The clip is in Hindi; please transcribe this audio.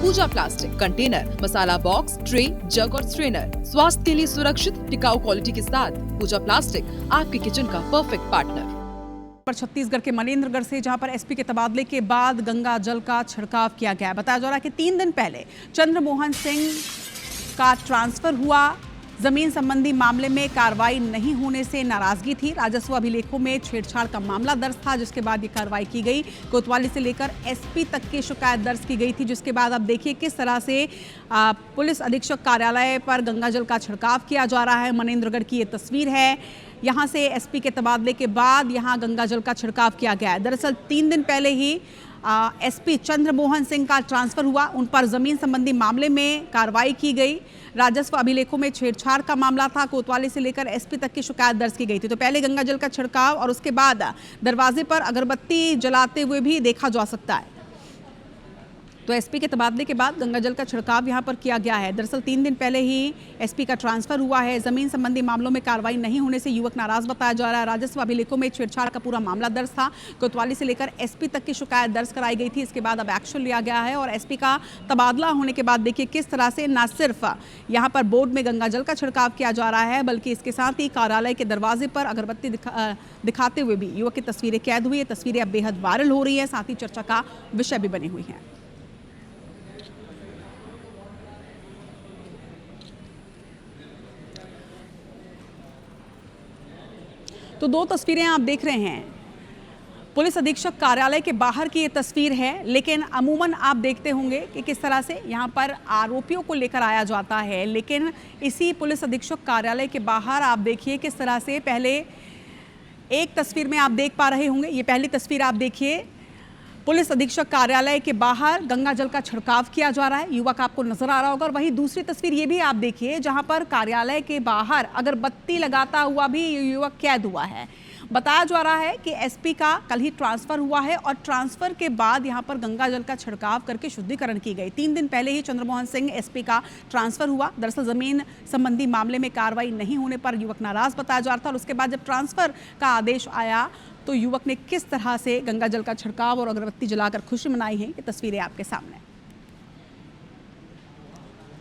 पूजा प्लास्टिक कंटेनर, मसाला बॉक्स, ट्रे, जग और स्ट्रेनर। स्वास्थ्य के लिए सुरक्षित टिकाऊ क्वालिटी के साथ पूजा प्लास्टिक आपके किचन का परफेक्ट पार्टनर। पर छत्तीसगढ़ के मनेन्द्रगढ़ से, जहां पर एसपी के तबादले के बाद गंगा जल का छिड़काव किया गया। बताया जा रहा है कि 3 दिन पहले चंद्रमोहन सिंह का ट्रांसफर हुआ। जमीन संबंधी मामले में कार्रवाई नहीं होने से नाराजगी थी। राजस्व अभिलेखों में छेड़छाड़ का मामला दर्ज था, जिसके बाद ये कार्रवाई की गई। कोतवाली से लेकर एसपी तक की शिकायत दर्ज की गई थी, जिसके बाद अब देखिए किस तरह से पुलिस अधीक्षक कार्यालय पर गंगा जल का छिड़काव किया जा रहा है। मनेन्द्रगढ़ की ये तस्वीर है। यहाँ से एसपी के तबादले के बाद यहाँ गंगा जल का छिड़काव किया गया है। दरअसल 3 दिन पहले ही एसपी चंद्रमोहन सिंह का ट्रांसफर हुआ। उन पर जमीन संबंधी मामले में कार्रवाई की गई। राजस्व अभिलेखों में छेड़छाड़ का मामला था। कोतवाली से लेकर एसपी तक की शिकायत दर्ज की गई थी। तो पहले गंगा जल का छिड़काव और उसके बाद दरवाजे पर अगरबत्ती जलाते हुए भी देखा जा सकता है। तो एसपी के तबादले के बाद गंगा जल का छिड़काव यहां पर किया गया है। दरअसल 3 दिन पहले ही एसपी का ट्रांसफर हुआ है। जमीन संबंधी मामलों में कार्रवाई नहीं होने से युवक नाराज बताया जा रहा है। राजस्व अभिलेखों में छेड़छाड़ का पूरा मामला दर्ज था। कोतवाली से लेकर एसपी तक की शिकायत दर्ज कराई गई थी। इसके बाद अब एक्शन लिया गया है और एसपी का तबादला होने के बाद देखिए किस तरह से न सिर्फ यहाँ पर बोर्ड में गंगा जल का छिड़काव किया जा रहा है, बल्कि इसके साथ ही कार्यालय के दरवाजे पर अगरबत्ती दिखाते हुए भी युवक की तस्वीरें कैद हुई है। तस्वीरें अब बेहद वायरल हो रही है, साथ ही चर्चा का विषय भी बनी हुई है। तो 2 तस्वीरें आप देख रहे हैं। पुलिस अधीक्षक कार्यालय के बाहर की ये तस्वीर है, लेकिन अमूमन आप देखते होंगे कि किस तरह से यहाँ पर आरोपियों को लेकर आया जाता है। लेकिन इसी पुलिस अधीक्षक कार्यालय के बाहर आप देखिए किस तरह से पहले एक तस्वीर में आप देख पा रहे होंगे। ये पहली तस्वीर आप देखिए, पुलिस अधीक्षक कार्यालय के बाहर गंगा जल का छिड़काव किया जा रहा है। युवक आपको नजर आ रहा होगा। और वहीं दूसरी तस्वीर ये भी आप देखिए, जहां पर कार्यालय के बाहर अगरबत्ती लगाता हुआ भी युवक कैद हुआ है। बताया जा रहा है कि एसपी का कल ही ट्रांसफर हुआ है और ट्रांसफर के बाद यहां पर गंगा जल का छिड़काव करके शुद्धिकरण की गई। 3 दिन पहले ही चंद्रमोहन सिंह एसपी का ट्रांसफर हुआ। दरअसल जमीन संबंधी मामले में कार्रवाई नहीं होने पर युवक नाराज बताया जा रहा था और उसके बाद जब ट्रांसफर का आदेश आया तो युवक ने किस तरह से गंगा जल का छिड़काव और अगरबत्ती जलाकर खुशी मनाई है, ये तस्वीरें आपके सामने।